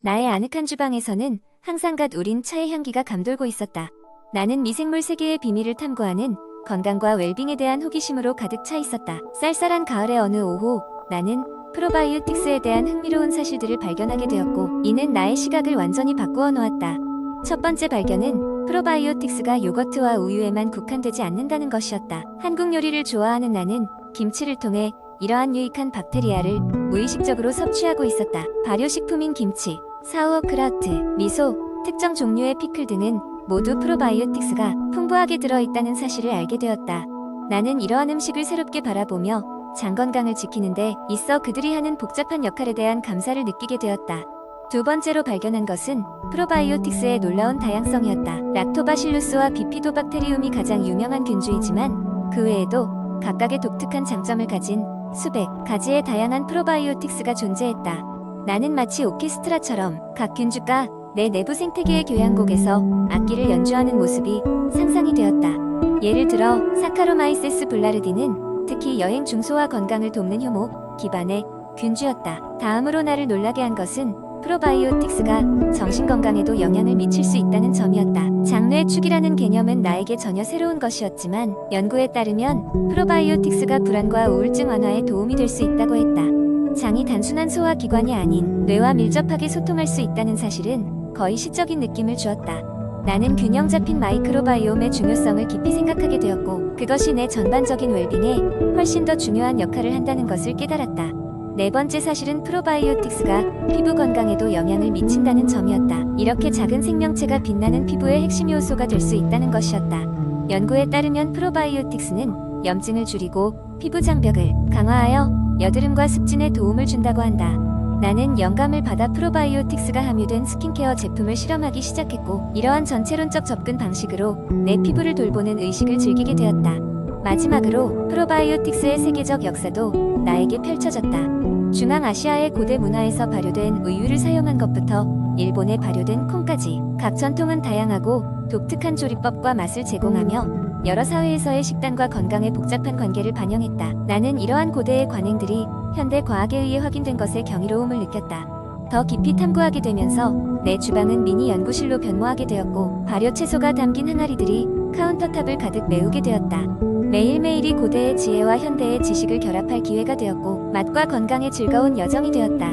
나의 아늑한 주방에서는 항상 갓 우린 차의 향기가 감돌고 있었다. 나는 미생물 세계의 비밀을 탐구하는 건강과 웰빙에 대한 호기심으로 가득 차 있었다. 쌀쌀한 가을의 어느 오후, 나는 프로바이오틱스에 대한 흥미로운 사실들을 발견하게 되었고, 이는 나의 시각을 완전히 바꾸어 놓았다. 첫 번째 발견은 프로바이오틱스가 요거트와 우유에만 국한되지 않는다는 것이었다. 한국 요리를 좋아하는 나는 김치를 통해 이러한 유익한 박테리아를 무의식적으로 섭취하고 있었다. 발효식품인 김치, 사우어크라우트, 미소, 특정 종류의 피클 등은 모두 프로바이오틱스가 풍부하게 들어있다는 사실을 알게 되었다. 나는 이러한 음식을 새롭게 바라보며 장 건강을 지키는데 있어 그들이 하는 복잡한 역할에 대한 감사를 느끼게 되었다. 두 번째로 발견한 것은 프로바이오틱스의 놀라운 다양성이었다. 락토바실루스와 비피도박테리움이 가장 유명한 균주이지만 그 외에도 각각의 독특한 장점을 가진 수백 가지의 다양한 프로바이오틱스가 존재했다. 나는 마치 오케스트라처럼 각 균주가 내 내부 생태계의 교향곡에서 악기를 연주하는 모습이 상상이 되었다. 예를 들어 사카로마이세스 블라르디는 특히 여행 중소화 건강을 돕는 효모 기반의 균주였다. 다음으로 나를 놀라게 한 것은 프로바이오틱스가 정신건강에도 영향을 미칠 수 있다는 점이었다. 장뇌축이라는 개념은 나에게 전혀 새로운 것이었지만 연구에 따르면 프로바이오틱스가 불안과 우울증 완화에 도움이 될 수 있다고 했다. 장이 단순한 소화기관이 아닌 뇌와 밀접하게 소통할 수 있다는 사실은 거의 시적인 느낌을 주었다. 나는 균형 잡힌 마이크로바이옴의 중요성을 깊이 생각하게 되었고, 그것이 내 전반적인 웰빙에 훨씬 더 중요한 역할을 한다는 것을 깨달았다. 네 번째 사실은 프로바이오틱스가 피부 건강에도 영향을 미친다는 점이었다. 이렇게 작은 생명체가 빛나는 피부의 핵심 요소가 될 수 있다는 것이었다. 연구에 따르면 프로바이오틱스는 염증을 줄이고 피부 장벽을 강화하여 여드름과 습진에 도움을 준다고 한다. 나는 영감을 받아 프로바이오틱스가 함유된 스킨케어 제품을 실험하기 시작했고, 이러한 전체론적 접근 방식으로 내 피부를 돌보는 의식을 즐기게 되었다. 마지막으로 프로바이오틱스의 세계적 역사도 나에게 펼쳐졌다. 중앙아시아의 고대 문화에서 발효된 우유를 사용한 것부터 일본에 발효된 콩까지 각 전통은 다양하고 독특한 조리법과 맛을 제공하며 여러 사회에서의 식단과 건강의 복잡한 관계를 반영했다. 나는 이러한 고대의 관행들이 현대 과학에 의해 확인된 것에 경이로움을 느꼈다. 더 깊이 탐구하게 되면서 내 주방은 미니 연구실로 변모하게 되었고, 발효 채소가 담긴 항아리들이 카운터탑을 가득 메우게 되었다. 매일매일이 고대의 지혜와 현대의 지식을 결합할 기회가 되었고, 맛과 건강의 즐거운 여정이 되었다.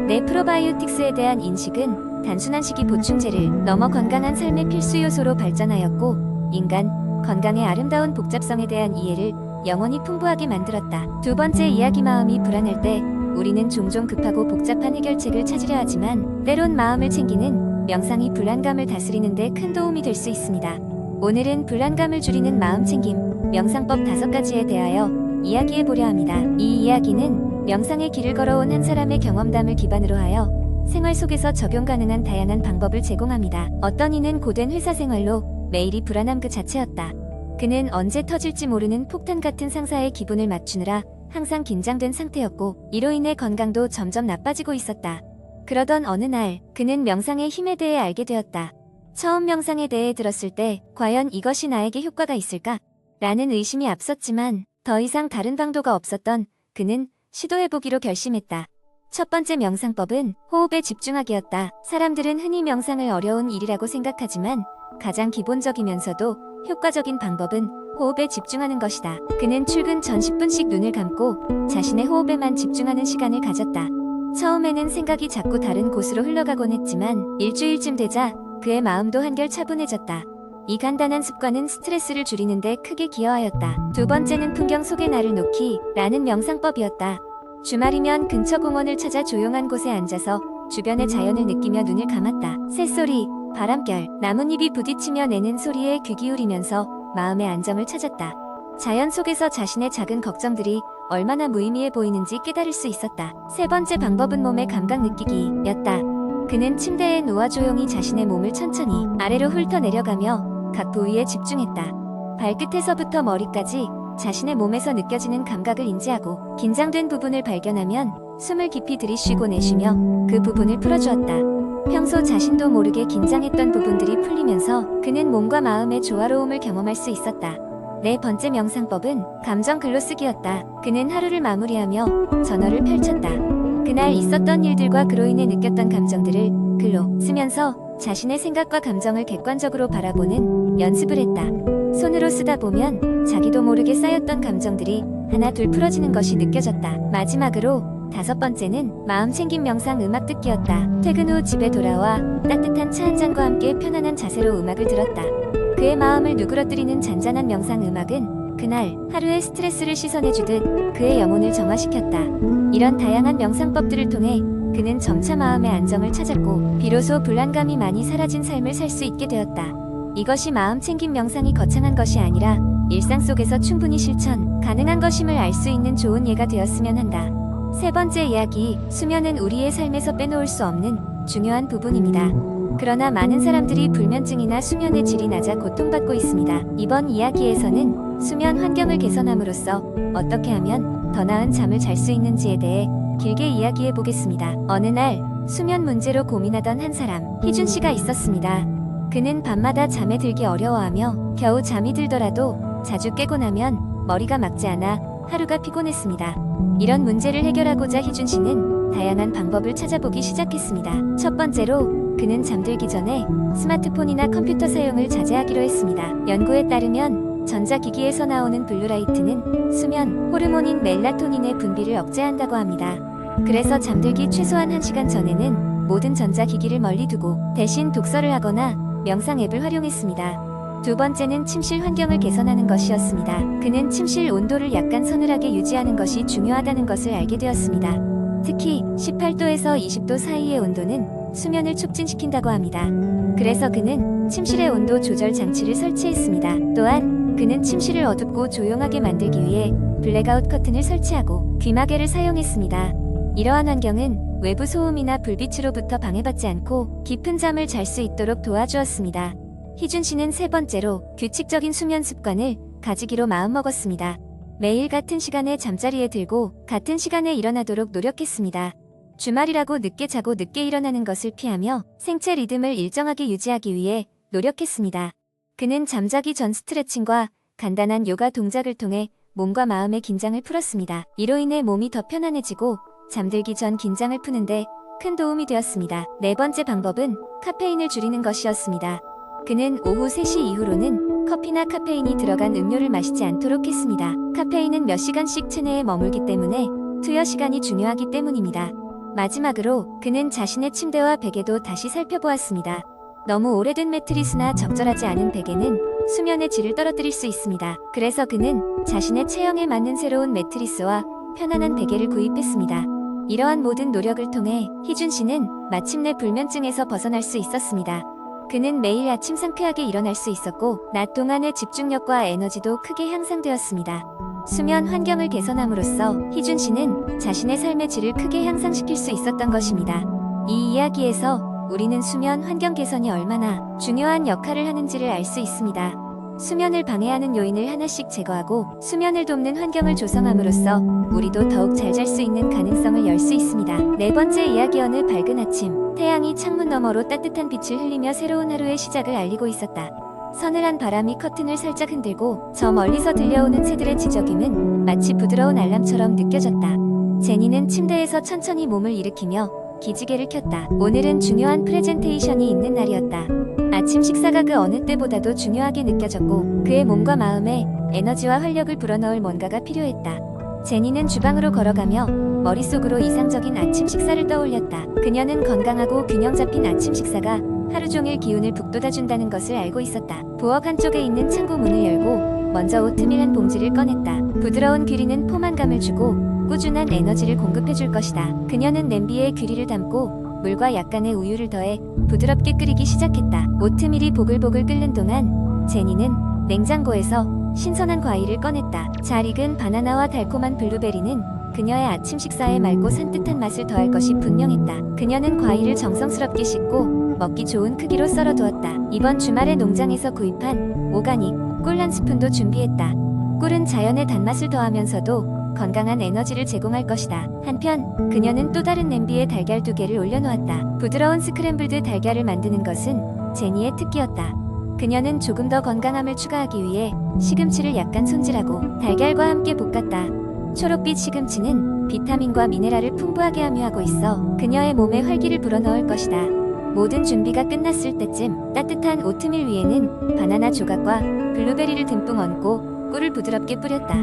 내 프로바이오틱스에 대한 인식은 단순한 식이 보충제를 넘어 건강한 삶의 필수 요소로 발전하였고, 인간 건강의 아름다운 복잡성에 대한 이해를 영원히 풍부하게 만들었다. 두 번째 이야기, 마음이 불안할 때 우리는 종종 급하고 복잡한 해결책을 찾으려 하지만 때론 마음을 챙기는 명상이 불안감을 다스리는 데 큰 도움이 될 수 있습니다. 오늘은 불안감을 줄이는 마음챙김 명상법 5가지에 대하여 이야기해 보려 합니다. 이 이야기는 명상의 길을 걸어온 한 사람의 경험담을 기반으로 하여 생활 속에서 적용 가능한 다양한 방법을 제공합니다. 어떤 이는 고된 회사 생활로 매일이 불안함 그 자체였다. 그는 언제 터질지 모르는 폭탄 같은 상사의 기분을 맞추느라 항상 긴장된 상태였고, 이로 인해 건강도 점점 나빠지고 있었다. 그러던 어느 날 그는 명상의 힘에 대해 알게 되었다. 처음 명상에 대해 들었을 때 과연 이것이 나에게 효과가 있을까? 라는 의심이 앞섰지만 더 이상 다른 방도가 없었던 그는 시도해보기로 결심했다. 첫 번째 명상법은 호흡에 집중하기였다. 사람들은 흔히 명상을 어려운 일이라고 생각하지만 가장 기본적이면서도 효과적인 방법은 호흡에 집중하는 것이다. 그는 출근 전 10분씩 눈을 감고 자신의 호흡에만 집중하는 시간을 가졌다. 처음에는 생각이 자꾸 다른 곳으로 흘러가곤 했지만 일주일쯤 되자 그의 마음도 한결 차분해졌다. 이 간단한 습관은 스트레스를 줄이는 데 크게 기여하였다. 두 번째는 풍경 속에 나를 놓기 라는 명상법이었다. 주말이면 근처 공원을 찾아 조용한 곳에 앉아서 주변의 자연을 느끼며 눈을 감았다. 새소리, 바람결, 나뭇잎이 부딪히며 내는 소리에 귀 기울이면서 마음의 안정을 찾았다. 자연 속에서 자신의 작은 걱정들이 얼마나 무의미해 보이는지 깨달을 수 있었다. 세 번째 방법은 몸의 감각 느끼기였다. 그는 침대에 누워 조용히 자신의 몸을 천천히 아래로 훑어내려가며 각 부위에 집중했다. 발끝에서부터 머리까지 자신의 몸에서 느껴지는 감각을 인지하고, 긴장된 부분을 발견하면 숨을 깊이 들이쉬고 내쉬며 그 부분을 풀어주었다. 평소 자신도 모르게 긴장했던 부분들이 풀리면서 그는 몸과 마음의 조화로움을 경험할 수 있었다. 네 번째 명상법은 감정 글로쓰기였다. 그는 하루를 마무리하며 저널을 펼쳤다. 그날 있었던 일들과 그로 인해 느꼈던 감정들을 글로 쓰면서 자신의 생각과 감정을 객관적으로 바라보는 연습을 했다. 손으로 쓰다 보면 자기도 모르게 쌓였던 감정들이 하나 둘 풀어지는 것이 느껴졌다. 마지막으로 5번째는 마음 챙김 명상 음악 듣기였다. 퇴근 후 집에 돌아와 따뜻한 차 한 잔과 함께 편안한 자세로 음악을 들었다. 그의 마음을 누그러뜨리는 잔잔한 명상 음악은 그날 하루의 스트레스를 씻어내주듯 그의 영혼을 정화시켰다. 이런 다양한 명상법들을 통해 그는 점차 마음의 안정을 찾았고 비로소 불안감이 많이 사라진 삶을 살 수 있게 되었다. 이것이 마음 챙김 명상이 거창한 것이 아니라 일상 속에서 충분히 실천 가능한 것임을 알 수 있는 좋은 예가 되었으면 한다. 3번째 이야기, 수면은 우리의 삶에서 빼놓을 수 없는 중요한 부분입니다. 그러나 많은 사람들이 불면증이나 수면의 질이 낮아 고통받고 있습니다. 이번 이야기에서는 수면 환경을 개선함으로써 어떻게 하면 더 나은 잠을 잘 수 있는지에 대해 길게 이야기해 보겠습니다. 어느 날 수면 문제로 고민하던 한 사람, 희준 씨가 있었습니다. 그는 밤마다 잠에 들기 어려워하며 겨우 잠이 들더라도 자주 깨고 나면 머리가 막지 않아 하루가 피곤했습니다. 이런 문제를 해결하고자 희준 씨는 다양한 방법을 찾아보기 시작했습니다. 첫 번째로 그는 잠들기 전에 스마트폰이나 컴퓨터 사용을 자제하기로 했습니다. 연구에 따르면 전자기기에서 나오는 블루라이트는 수면 호르몬인 멜라토닌의 분비를 억제한다고 합니다. 그래서 잠들기 최소한 1시간 전에는 모든 전자기기를 멀리 두고 대신 독서를 하거나 명상 앱을 활용했습니다. 두 번째는 침실 환경을 개선하는 것이었습니다. 그는 침실 온도를 약간 서늘하게 유지하는 것이 중요하다는 것을 알게 되었습니다. 특히 18도에서 20도 사이의 온도는 수면을 촉진시킨다고 합니다. 그래서 그는 침실의 온도 조절 장치를 설치했습니다. 또한 그는 침실을 어둡고 조용하게 만들기 위해 블랙아웃 커튼을 설치하고 귀마개를 사용했습니다. 이러한 환경은 외부 소음이나 불빛으로부터 방해받지 않고 깊은 잠을 잘 수 있도록 도와주었습니다. 희준 씨는 3번째로 규칙적인 수면 습관을 가지기로 마음먹었습니다. 매일 같은 시간에 잠자리에 들고 같은 시간에 일어나도록 노력했습니다. 주말이라고 늦게 자고 늦게 일어나는 것을 피하며 생체 리듬을 일정하게 유지하기 위해 노력했습니다. 그는 잠자기 전 스트레칭과 간단한 요가 동작을 통해 몸과 마음의 긴장을 풀었습니다. 이로 인해 몸이 더 편안해지고 잠들기 전 긴장을 푸는데 큰 도움이 되었습니다. 4번째 방법은 카페인을 줄이는 것이었습니다. 그는 오후 3시 이후로는 커피나 카페인이 들어간 음료를 마시지 않도록 했습니다. 카페인은 몇 시간씩 체내에 머물기 때문에 투여 시간이 중요하기 때문입니다. 마지막으로 그는 자신의 침대와 베개도 다시 살펴보았습니다. 너무 오래된 매트리스나 적절하지 않은 베개는 수면의 질을 떨어뜨릴 수 있습니다. 그래서 그는 자신의 체형에 맞는 새로운 매트리스와 편안한 베개를 구입했습니다. 이러한 모든 노력을 통해 희준 씨는 마침내 불면증에서 벗어날 수 있었습니다. 그는 매일 아침 상쾌하게 일어날 수 있었고 낮 동안의 집중력과 에너지도 크게 향상되었습니다. 수면 환경을 개선함으로써 희준 씨는 자신의 삶의 질을 크게 향상시킬 수 있었던 것입니다. 이 이야기에서 우리는 수면 환경 개선이 얼마나 중요한 역할을 하는지를 알 수 있습니다. 수면을 방해하는 요인을 하나씩 제거하고 수면을 돕는 환경을 조성함으로써 우리도 더욱 잘 잘 수 있는 가능성을 열 수 있습니다. 4번째 이야기. 어느 밝은 아침, 태양이 창문 너머로 따뜻한 빛을 흘리며 새로운 하루의 시작을 알리고 있었다. 서늘한 바람이 커튼을 살짝 흔들고 저 멀리서 들려오는 새들의 지저귀는 마치 부드러운 알람처럼 느껴졌다. 제니는 침대에서 천천히 몸을 일으키며 기지개를 켰다. 오늘은 중요한 프레젠테이션이 있는 날이었다. 아침 식사가 그 어느 때보다도 중요하게 느껴졌고 그의 몸과 마음에 에너지와 활력을 불어넣을 뭔가가 필요했다. 제니는 주방으로 걸어가며 머릿속으로 이상적인 아침 식사를 떠올렸다. 그녀는 건강하고 균형 잡힌 아침 식사가 하루 종일 기운을 북돋아준다는 것을 알고 있었다. 부엌 한쪽에 있는 창고 문을 열고 먼저 오트밀 한 봉지를 꺼냈다. 부드러운 귀리는 포만감을 주고 꾸준한 에너지를 공급해줄 것이다. 그녀는 냄비에 귀리를 담고 물과 약간의 우유를 더해 부드럽게 끓이기 시작했다. 오트밀이 보글보글 끓는 동안 제니는 냉장고에서 신선한 과일을 꺼냈다. 잘 익은 바나나와 달콤한 블루베리는 그녀의 아침 식사에 맑고 산뜻한 맛을 더할 것이 분명했다. 그녀는 과일을 정성스럽게 씻고 먹기 좋은 크기로 썰어 두었다. 이번 주말에 농장에서 구입한 오가닉 꿀 한 스푼도 준비했다. 꿀은 자연의 단맛을 더하면서도 건강한 에너지를 제공할 것이다. 한편 그녀는 또 다른 냄비에 달걀 2개를 올려놓았다. 부드러운 스크램블드 달걀을 만드는 것은 제니의 특기였다. 그녀는 조금 더 건강함을 추가하기 위해 시금치를 약간 손질하고 달걀과 함께 볶았다. 초록빛 시금치는 비타민과 미네랄을 풍부하게 함유하고 있어 그녀의 몸에 활기를 불어넣을 것이다. 모든 준비가 끝났을 때쯤 따뜻한 오트밀 위에는 바나나 조각과 블루베리를 듬뿍 얹고 꿀을 부드럽게 뿌렸다.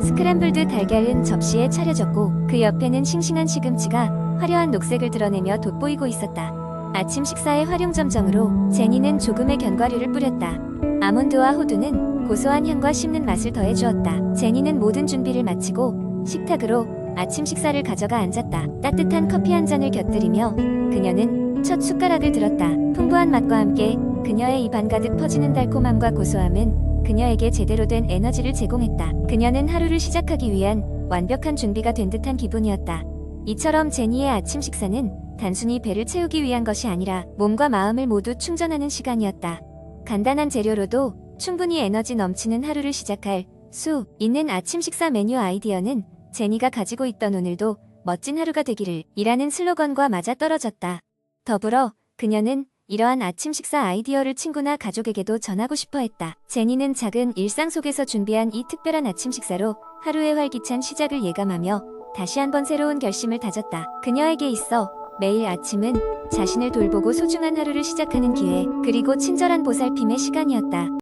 스크램블드 달걀은 접시에 차려졌고 그 옆에는 싱싱한 시금치가 화려한 녹색을 드러내며 돋보이고 있었다. 아침 식사의 활용점정으로 제니는 조금의 견과류를 뿌렸다. 아몬드와 호두는 고소한 향과 씹는 맛을 더해주었다. 제니는 모든 준비를 마치고 식탁으로 아침 식사를 가져가 앉았다. 따뜻한 커피 한 잔을 곁들이며 그녀는 첫 숟가락을 들었다. 풍부한 맛과 함께 그녀의 입안 가득 퍼지는 달콤함과 고소함은 그녀에게 제대로 된 에너지를 제공했다. 그녀는 하루를 시작하기 위한 완벽한 준비가 된 듯한 기분이었다. 이처럼 제니의 아침 식사는 단순히 배를 채우기 위한 것이 아니라 몸과 마음을 모두 충전하는 시간이었다. 간단한 재료로도 충분히 에너지 넘치는 하루를 시작할 수 있는 아침 식사 메뉴 아이디어는 제니가 가지고 있던 오늘도 멋진 하루가 되기를 이라는 슬로건과 맞아떨어졌다. 더불어 그녀는 이러한 아침 식사 아이디어를 친구나 가족에게도 전하고 싶어 했다. 제니는 작은 일상 속에서 준비한 이 특별한 아침 식사로 하루의 활기찬 시작을 예감하며 다시 한번 새로운 결심을 다졌다. 그녀에게 있어 매일 아침은 자신을 돌보고 소중한 하루를 시작하는 기회, 그리고 친절한 보살핌의 시간이었다.